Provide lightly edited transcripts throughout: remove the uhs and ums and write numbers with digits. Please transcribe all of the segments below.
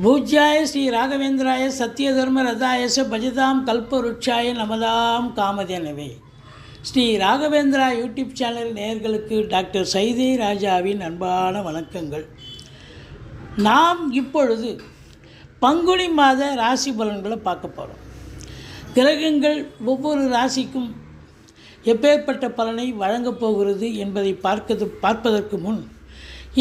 பூஜ்யாய Sri ராகவேந்திராய சத்யதர்ம ரதாயச பஜதாம் கல்பருட்சாய நமதாம் காமதேனவே. Sri Raghavendra YouTube channel நேயர்களுக்கு doctor Saidai ராஜாவின் அன்பான வணக்கங்கள். நாம் இப்பொழுது பங்குனி மாத ராசி பலன்களை பார்க்க போகிறோம். கிரகங்கள் ஒவ்வொரு ராசிக்கும் எப்பேற்பட்ட பலனை வழங்கப் போகிறது என்பதை பார்ப்பதற்கு முன்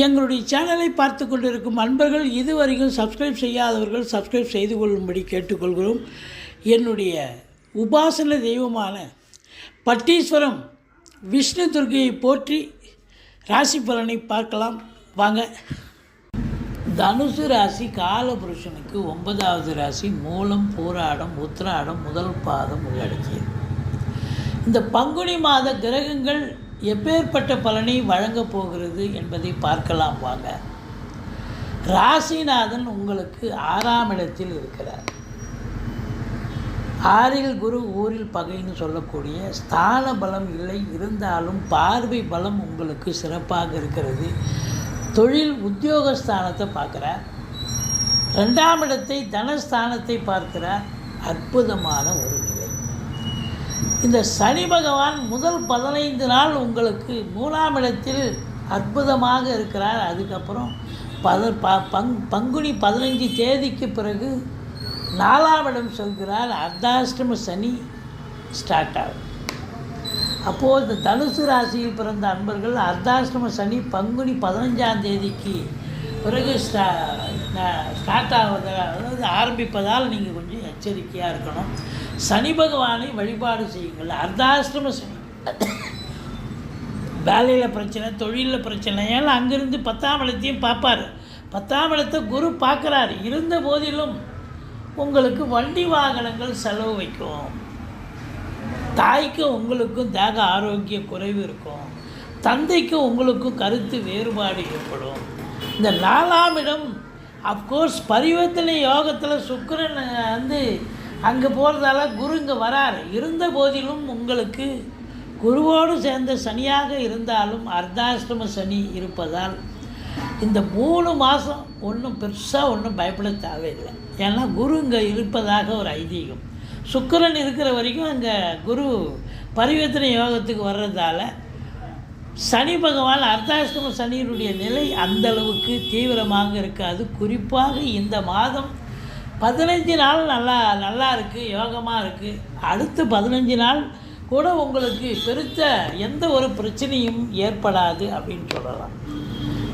எங்களுடைய சேனலை பார்த்து கொண்டிருக்கும் அன்பர்கள் இதுவரைக்கும் சப்ஸ்கிரைப் செய்யாதவர்கள் சப்ஸ்கிரைப் செய்து கொள்ளும்படி கேட்டுக்கொள்கிறோம். என்னுடைய உபாசன தெய்வமான பட்டீஸ்வரம் விஷ்ணு துர்க்கையை போற்றி ராசி பலனை பார்க்கலாம் வாங்க. தனுசு ராசி காலபுருஷனுக்கு 9வது ராசி. மூலம், பூராடம், உத்திராடம் முதல் பாதம் உள்ளடக்கியது. இந்த பங்குனி மாத கிரகங்கள் எப்பேற்பட்ட பலனை வழங்கப் போகிறது என்பதை பார்க்கலாம் வாங்க. ராசிநாதன் உங்களுக்கு 6ஆம் இடத்தில் இருக்கிறார். 6இல் குரு ஊரில் பகைன்னு சொல்லக்கூடிய ஸ்தான பலம் இல்லை, இருந்தாலும் பார்வை பலம் உங்களுக்கு சிறப்பாக இருக்கிறது. தொழில் உத்தியோகஸ்தானத்தை பார்க்குறார். 2ஆம் இடத்தை தனஸ்தானத்தை பார்க்கிறார். அற்புதமான ஒரு நிலை. இந்த சனி பகவான் முதல் 15 நாள் உங்களுக்கு 3ஆம் இடத்தில் அற்புதமாக இருக்கிறார். அதுக்கப்புறம் பங்குனி 15 தேதிக்கு பிறகு 4ஆம் இடம் செல்கிறார். அர்த்தாஷ்டம சனி ஸ்டார்ட் ஆகும். அப்போது இந்த தனுசு ராசியில் பிறந்த அன்பர்கள் அர்த்தாஷ்டம சனி பங்குனி 15ஆம் தேதிக்கு பிறகு ஸ்டார்ட் ஆகுது, அதாவது ஆரம்பிப்பதால் நீங்கள் கொஞ்சம் எச்சரிக்கையாக இருக்கணும். சனி பகவானை வழிபாடு செய்யுங்கள். அர்த்தாஷ்டம சனி வேலையில் பிரச்சனை, தொழிலில் பிரச்சனை, ஏன்னா அங்கேருந்து 10ஆம் இடத்தையும் பார்ப்பார். 10ஆம் இடத்தை குரு பார்க்குறாரு. இருந்த போதிலும் உங்களுக்கு வண்டி வாகனங்கள் செலவு வைக்கும். தாய்க்கும் உங்களுக்கும் தேக ஆரோக்கிய குறைவு இருக்கும். தந்தைக்கும் உங்களுக்கும் கருத்து வேறுபாடு ஏற்படும். இந்த 4ஆம் இடம் அஃப்கோர்ஸ் பரிவர்த்தனை யோகத்தில் சுக்கிரன் அங்கே போகிறதால குரு இங்கே வரார். இருந்த போதிலும் உங்களுக்கு குருவோடு சேர்ந்த சனியாக இருந்தாலும் அர்த்தாஷ்டம சனி இருப்பதால் இந்த 3 மாதம் ஒன்றும் பெருசாக ஒன்றும் பயப்பட தேவையில்லை. ஏன்னா குரு இங்கே இருப்பதாக ஒரு ஐதீகம். சுக்கிரன் இருக்கிற வரைக்கும் அங்கே குரு பரிவர்த்தனை யோகத்துக்கு வர்றதால சனி பகவான் அர்த்தாஷ்டம சனியினுடைய நிலை அந்தளவுக்கு தீவிரமாக இருக்காது. குறிப்பாக இந்த மாதம் 15 நாள் நல்லா இருக்குது, யோகமாக இருக்குது. அடுத்து 15 நாள் கூட உங்களுக்கு பெருத்த எந்த ஒரு பிரச்சனையும் ஏற்படாது அப்படின்னு சொல்லலாம்.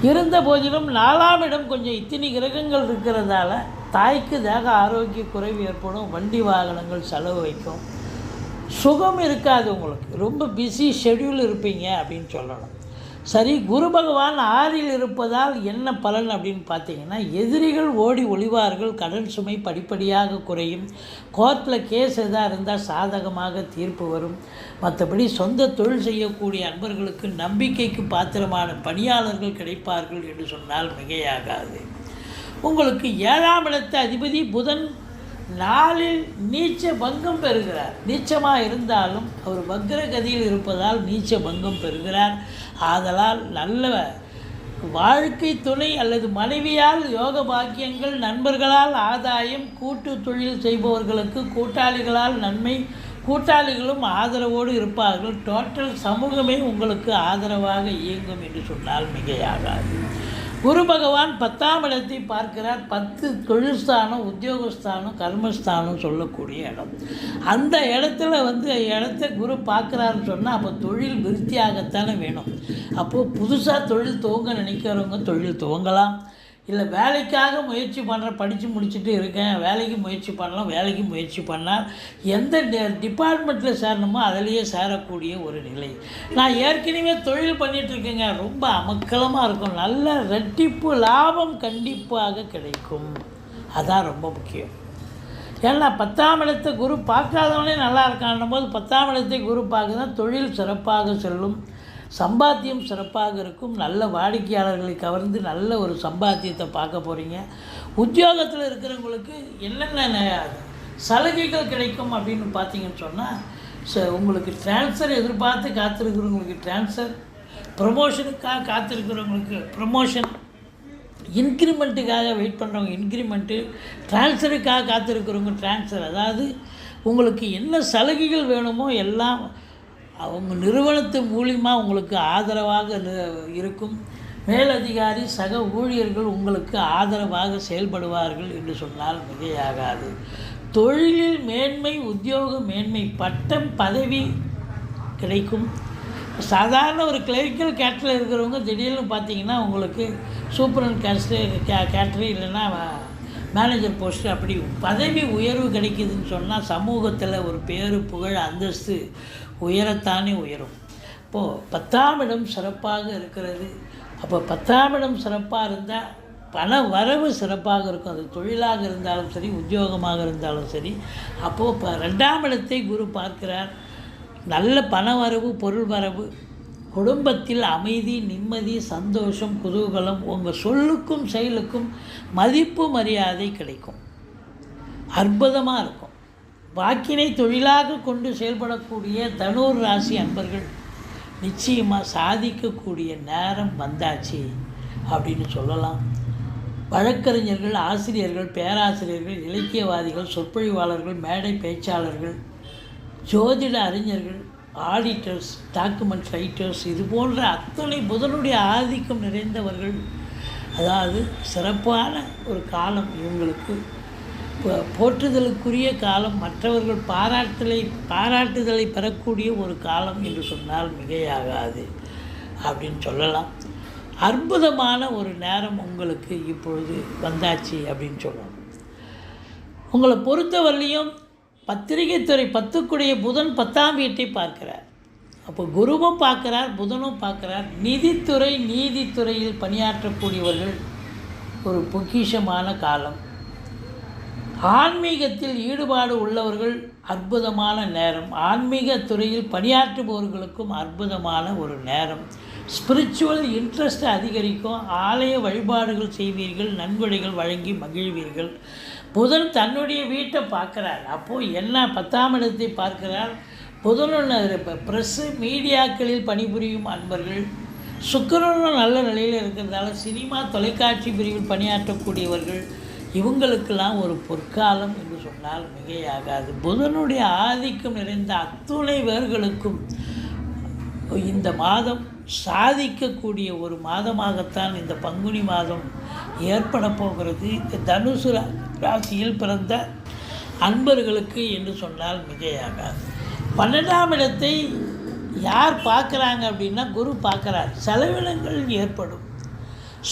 இருந்த போதிலும் 4ஆம் இடம் கொஞ்சம் இத்தனை கிரகங்கள் இருக்கிறதால தாய்க்கு தேக ஆரோக்கிய குறைவு ஏற்படும். வண்டி வாகனங்கள் செலவு வைக்கும். சுகம் இருக்காது. உங்களுக்கு ரொம்ப பிஸி ஷெட்யூல் இருப்பீங்க அப்படின்னு சொல்லணும். சரி, குரு பகவான் 6இல் இருப்பதால் என்ன பலன் அப்படின்னு பார்த்தீங்கன்னா, எதிரிகள் ஓடி ஒளிவார்கள். கடன் சுமை படிப்படியாக குறையும். கோர்ட்டில் கேஸ் எதாக இருந்தால் சாதகமாக தீர்ப்பு வரும். மற்றபடி சொந்த தொழில் செய்யக்கூடிய அன்பர்களுக்கு நம்பிக்கைக்கு பாத்திரமான பணியாளர்கள் கிடைப்பார்கள் என்று சொன்னால் மிகையாகாது. உங்களுக்கு 7ஆம் இடத்து அதிபதி புதன் 4இல் நீச்ச பங்கம் பெறுகிறார். நீச்சமாக இருந்தாலும் அவர் வக்ரகதியில் இருப்பதால் நீச்ச பங்கம் பெறுகிறார். ஆதலால் நல்ல வாழ்க்கை துணை அல்லது மனைவியால் யோக பாக்கியங்கள், நண்பர்களால் ஆதாயம், கூட்டு தொழில் செய்பவர்களுக்கு கூட்டாளிகளால் நன்மை, கூட்டாளிகளும் ஆதரவோடு இருப்பார்கள். டோட்டல் சமூகமே உங்களுக்கு ஆதரவாக இயங்கும் என்று சொன்னால் மிகையாகாது. குரு பகவான் 10ஆம் இடத்தை பார்க்கிறார். 10 தொழில்ஸ்தானம், உத்தியோகஸ்தானம், கர்மஸ்தானம் சொல்லக்கூடிய இடம். அந்த இடத்த குரு பார்க்குறாருன்னு சொன்னால் அப்போ தொழில் விருத்தியாகத்தானே வேணும். அப்போது புதுசாக தொழில் துவங்க நினைக்கிறவங்க தொழில் துவங்கலாம். இல்லை வேலைக்காக முயற்சி படித்து முடிச்சுட்டு இருக்கேன், வேலைக்கு முயற்சி பண்ணலாம். வேலைக்கு முயற்சி பண்ணால் எந்த டிபார்ட்மெண்ட்டில் சேரணுமோ அதிலேயே சேரக்கூடிய ஒரு நிலை. நான் ஏற்கனவே தொழில் பண்ணிகிட்ருக்கேங்க, ரொம்ப அமக்கலமாக இருக்கும். நல்ல ரெட்டிப்பு லாபம் கண்டிப்பாக கிடைக்கும். அதான் ரொம்ப முக்கியம். ஏன்னா 10ஆம் இடத்தை குரு பார்க்காதவனே நல்லா இருக்கான்னும் போது 10ஆம் இடத்தை குரு பார்க்குதான் தொழில் சிறப்பாக செல்லும். சம்பாத்தியம் சிறப்பாக இருக்கும். நல்ல வாடிக்கையாளர்களை கவர்ந்து நல்ல ஒரு சம்பாத்தியத்தை பார்க்க போகிறீங்க. உத்தியோகத்தில் இருக்கிறவங்களுக்கு என்னென்ன சலுகைகள் கிடைக்கும் அப்படின்னு பார்த்தீங்கன்னு சொன்னால், உங்களுக்கு ட்ரான்ஸ்ஃபர் எதிர்பார்த்து காத்திருக்கிறவங்களுக்கு ட்ரான்ஸ்ஃபர், ப்ரமோஷனுக்காக காத்திருக்கிறவங்களுக்கு ப்ரமோஷன், இன்க்ரிமெண்ட்டுக்காக வெயிட் பண்ணுறவங்க இன்க்ரிமெண்ட்டு, ட்ரான்ஸ்ஃபருக்காக காத்திருக்கிறவங்க ட்ரான்ஸ்ஃபர். அதாவது உங்களுக்கு என்ன சலுகைகள் வேணுமோ எல்லாம் அவங்க நிறுவனத்து மூலிமா உங்களுக்கு ஆதரவாக இருக்கும். மேலதிகாரி சக ஊழியர்கள் உங்களுக்கு ஆதரவாக செயல்படுவார்கள் என்று சொன்னால் மிகையாகாது. தொழிலில் மேன்மை, உத்தியோக மேன்மை, பட்டம், பதவி கிடைக்கும். சாதாரண ஒரு கிளரிக்கல் கேட்டரில் இருக்கிறவங்க திடீர்னு பார்த்தீங்கன்னா உங்களுக்கு சூப்பரண்ட் கேட்டரி இல்லைன்னா மேனேஜர் போஸ்ட்டு அப்படி பதவி உயர்வு கிடைக்குதுன்னு சொன்னால் சமூகத்தில் ஒரு பேர், புகழ், அந்தஸ்து உயரத்தானே உயரும். இப்போது 10ஆம் இடம் சிறப்பாக இருக்கிறது. அப்போ 10ஆம் இடம் சிறப்பாக இருந்தால் பண வரவு சிறப்பாக இருக்கும். அது தொழிலாக இருந்தாலும் சரி, உத்தியோகமாக இருந்தாலும் சரி. அப்போது இப்போ 2ஆம் இடத்தை குரு பார்க்கிறார். நல்ல பண வரவு, பொருள் வரவு, குடும்பத்தில் அமைதி, நிம்மதி, சந்தோஷம், குதூகலம், உங்கள் சொல்லுக்கும் செயலுக்கும் மதிப்பு மரியாதை கிடைக்கும். அற்புதமாக இருக்கும். வாக்கினை தொழிலாக கொண்டு செயல்படக்கூடிய தனுர் ராசி அன்பர்கள் நிச்சயமாக சாதிக்கக்கூடிய நேரம் வந்தாச்சு அப்படின்னு சொல்லலாம். வழக்கறிஞர்கள், ஆசிரியர்கள், பேராசிரியர்கள், இலக்கியவாதிகள், சொற்பொழிவாளர்கள், மேடை பேச்சாளர்கள், ஜோதிட அறிஞர்கள், ஆடிட்டர்ஸ், டாக்குமெண்ட் ரைட்டர்ஸ், இது போன்ற அத்தனை புதனுடைய ஆதிக்கம் நிறைந்தவர்கள். அதாவது சிறப்பான ஒரு காலம் இவங்களுக்கு, போற்றுதலுக்குரிய காலம், மற்றவர்கள் பாராட்டுதலை பெறக்கூடிய ஒரு காலம் என்று சொன்னால் மிகையாகாது அப்படின்னு சொல்லலாம். அற்புதமான ஒரு நேரம் உங்களுக்கு இப்பொழுது வந்தாச்சு அப்படின்னு சொல்லலாம். உங்களை பொறுத்தவரையிலையும் பத்திரிகை துறை 10க்குடைய புதன் 10ஆம் வீட்டை பார்க்கிறார். அப்போ குருவும் பார்க்குறார், புதனும் பார்க்குறார். நிதித்துறை, நீதித்துறையில் பணியாற்றக்கூடியவர்கள் ஒரு பொக்கிஷமான காலம். ஆன்மீகத்தில் ஈடுபாடு உள்ளவர்கள் அற்புதமான நேரம். ஆன்மீக துறையில் பணியாற்றுபவர்களுக்கும் அற்புதமான ஒரு நேரம். ஸ்பிரிச்சுவல் இன்ட்ரெஸ்ட் அதிகரிக்கும். ஆலய வழிபாடுகள் செய்வீர்கள், நன்கொடைகள் வழங்கி மகிழ்வீர்கள். புதன் தன்னுடைய வீட்டை பார்க்குறார். அப்போது என்ன 10ஆம் இடத்தை பார்க்கிறார். புதனும் ப்ரெஸ்ஸு மீடியாக்களில் பணிபுரியும் அன்பர்கள். சுக்கிரனும் நல்ல நிலையில் இருக்கிறதால சினிமா, தொலைக்காட்சி பிரிவில் பணியாற்றக்கூடியவர்கள், இவங்களுக்கெல்லாம் ஒரு பொற்காலம் என்று சொன்னால் மிகையாகாது. புதனுடைய ஆதிக்கம் நிறைந்த அத்துணை பேர்களுக்கும் இந்த மாதம் சாதிக்கக்கூடிய ஒரு மாதமாகத்தான் இந்த பங்குனி மாதம் ஏற்பட போகிறது. இந்த தனுசு ராசியில் பிறந்த அன்பர்களுக்கு என்று சொன்னால் மிகையாகாது. 12ஆம் இடத்தை யார் பார்க்குறாங்க அப்படின்னா குரு பார்க்குறார். செலவினங்கள் ஏற்படும்.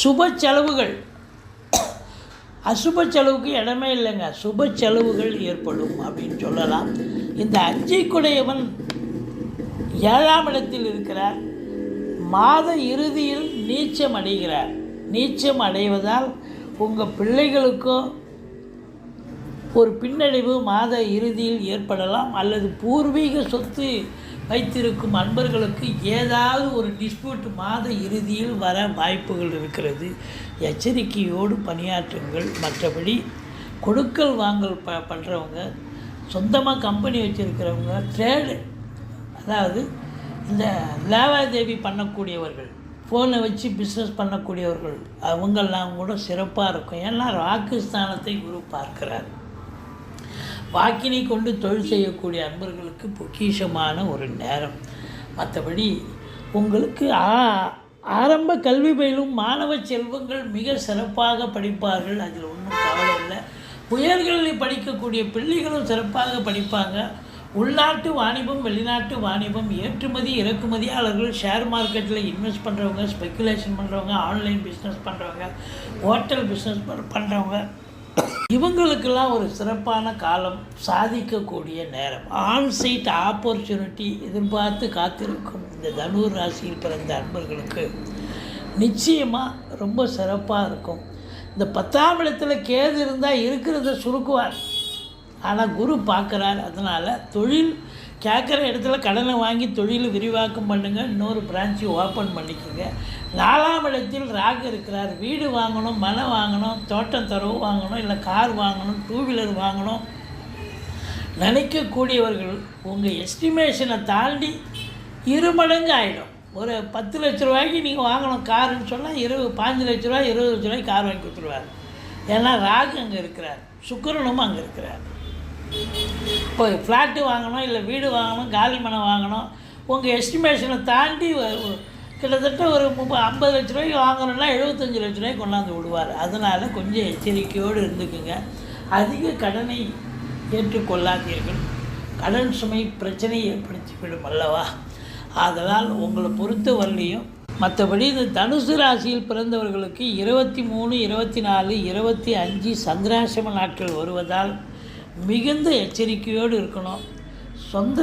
சுப செலவுகள், அசுப செலவுக்கு இடமே இல்லைங்க. சுப செலவுகள் ஏற்படும் அப்படின்னு சொல்லலாம். இந்த அஞ்சிக்குடையவன் 7ஆம் இடத்தில் இருக்கிறார். மாத இறுதியில் நீச்சம் அடைகிறார். நீச்சம் அடைவதால் உங்கள் பிள்ளைகளுக்கோ ஒரு பின்னடைவு மாத இறுதியில் ஏற்படலாம். அல்லது பூர்வீக சொத்து வைத்திருக்கும் அன்பர்களுக்கு ஏதாவது ஒரு டிஸ்பியூட் மாத இறுதியில் வர வாய்ப்புகள் இருக்கிறது. எச்சரிக்கையோடு பணியாற்றுங்கள். மற்றபடி கொடுக்கல் வாங்கல் பண்ணுறவங்க, சொந்தமாக கம்பெனி வச்சுருக்கிறவங்க, ட்ரேடு, அதாவது இந்த லாவாதேவி பண்ணக்கூடியவர்கள், ஃபோனை வச்சு பிஸ்னஸ் பண்ணக்கூடியவர்கள், அவங்கெல்லாம் கூட சிறப்பாக இருக்கும். ஏன்னா ராக்குஸ்தானத்தை குரு பார்க்கிறார். வாக்கினை கொண்டு தொழில் செய்யக்கூடிய அன்பர்களுக்கு பொக்கிஷமான ஒரு நேரம். மற்றபடி உங்களுக்கு ஆரம்ப கல்வி பயிலும் மாணவ செல்வங்கள் மிக சிறப்பாக படிப்பார்கள். அதில் ஒன்றும் கவலை இல்லை. உயர்கல்வி படிக்கக்கூடிய பிள்ளைகளும் சிறப்பாக படிப்பாங்க. உள்நாட்டு வாணிபம், வெளிநாட்டு வாணிபம், ஏற்றுமதி இறக்குமதியாளர்கள், ஷேர் மார்க்கெட்டில் இன்வெஸ்ட் பண்ணுறவங்க, ஸ்பெக்குலேஷன் பண்ணுறவங்க, ஆன்லைன் பிஸ்னஸ் பண்ணுறவங்க, ஹோட்டல் பிஸ்னஸ் பண்ணுறவங்க, இவங்களுக்கெல்லாம் ஒரு சிறப்பான காலம், சாதிக்கக்கூடிய நேரம். ஆன்சைட் ஆப்பர்ச்சுனிட்டி எதிர்பார்த்து காத்திருக்கும் இந்த தனுர் ராசியில் பிறந்த அன்பர்களுக்கு நிச்சயமாக ரொம்ப சிறப்பாக இருக்கும். இந்த 10ஆம் இடத்துல கேது இருந்தால் இருக்கிறத சுருக்குவார். ஆனால் குரு பார்க்குறார். அதனால் தொழில் கேட்குற இடத்துல கடனை வாங்கி தொழில் விரிவாக்கம் பண்ணுங்கள். இன்னொரு பிரான்ச்சு ஓப்பன் பண்ணிக்கோங்க. 4ஆம் இடத்தில் ராகு இருக்கிறார். வீடு வாங்கணும், மனை வாங்கணும், தோட்டம் தரவு வாங்கணும், இல்லை கார் வாங்கணும், 2 வீலர் வாங்கணும் நினைக்கக்கூடியவர்கள் உங்கள் எஸ்டிமேஷனை தாண்டி 2 மடங்கு ஆகிடும். ஒரு 10 லட்ச ரூபாய்க்கு நீங்கள் வாங்கணும் காருன்னு சொன்னால் 15 லட்ச ரூபா 20 லட்ச ரூபாய்க்கு கார் வாங்கி கொடுத்துருவார். ஏன்னா ராகு அங்கே இருக்கிறார், சுக்கிரனும் அங்கே இருக்கிறார். இப்போ ஃப்ளாட்டு வாங்கணும், இல்லை வீடு வாங்கணும், காலி மனை வாங்கணும், உங்கள் எஸ்டிமேஷனை தாண்டி கிட்டத்தட்ட ஒரு 50 லட்ச ரூபாய்க்கு வாங்கணுன்னா 75 லட்ச ரூபாய்க்கு கொண்டாந்து விடுவார். அதனால் கொஞ்சம் எச்சரிக்கையோடு இருந்துக்குங்க. அதிக கடனை ஏற்றுக்கொள்ளாதீர்கள். கடன் சுமை பிரச்சனை ஏற்படுத்திவிடும் அல்லவா. அதனால் உங்களை பொறுத்த வரலையும் மற்றபடி இந்த தனுசு ராசியில் பிறந்தவர்களுக்கு 23, 24, 25 சந்திராசிரம நாட்கள் வருவதால் மிகுந்த எச்சரிக்கையோடு இருக்கணும். சொந்த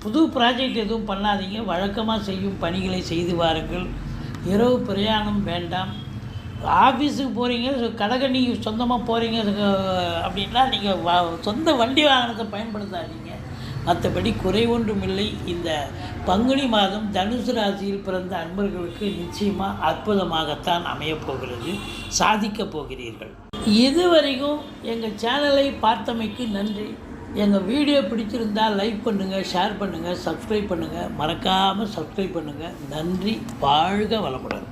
புது ப்ராஜெக்ட் எதுவும் பண்ணாதீங்க. வழக்கமாக செய்யும் பணிகளை செய்து வாருங்கள். இரவு பிரயாணம் வேண்டாம். ஆஃபீஸுக்கு போகிறீங்க, கடைக்கு நீங்கள் சொந்தமாக போகிறீங்க அப்படின்னா நீங்கள் சொந்த வண்டி வாகனத்தை பயன்படுத்தாதீங்க. மற்றபடி குறை ஒன்றும் இல்லை. இந்த பங்குனி மாதம் தனுசு ராசியில் பிறந்த அன்பர்களுக்கு நிச்சயமாக அற்புதமாகத்தான் அமையப்போகிறது. சாதிக்கப் போகிறீர்கள். இதுவரைக்கும் எங்கள் சேனலை பார்த்தமைக்கு நன்றி. எங்கள் வீடியோ பிடிச்சிருந்தால் லைக் பண்ணுங்கள், ஷேர் பண்ணுங்கள், சப்ஸ்கிரைப் பண்ணுங்கள். மறக்காமல் சப்ஸ்கிரைப் பண்ணுங்கள். நன்றி. வாழ்க வளமுடன்.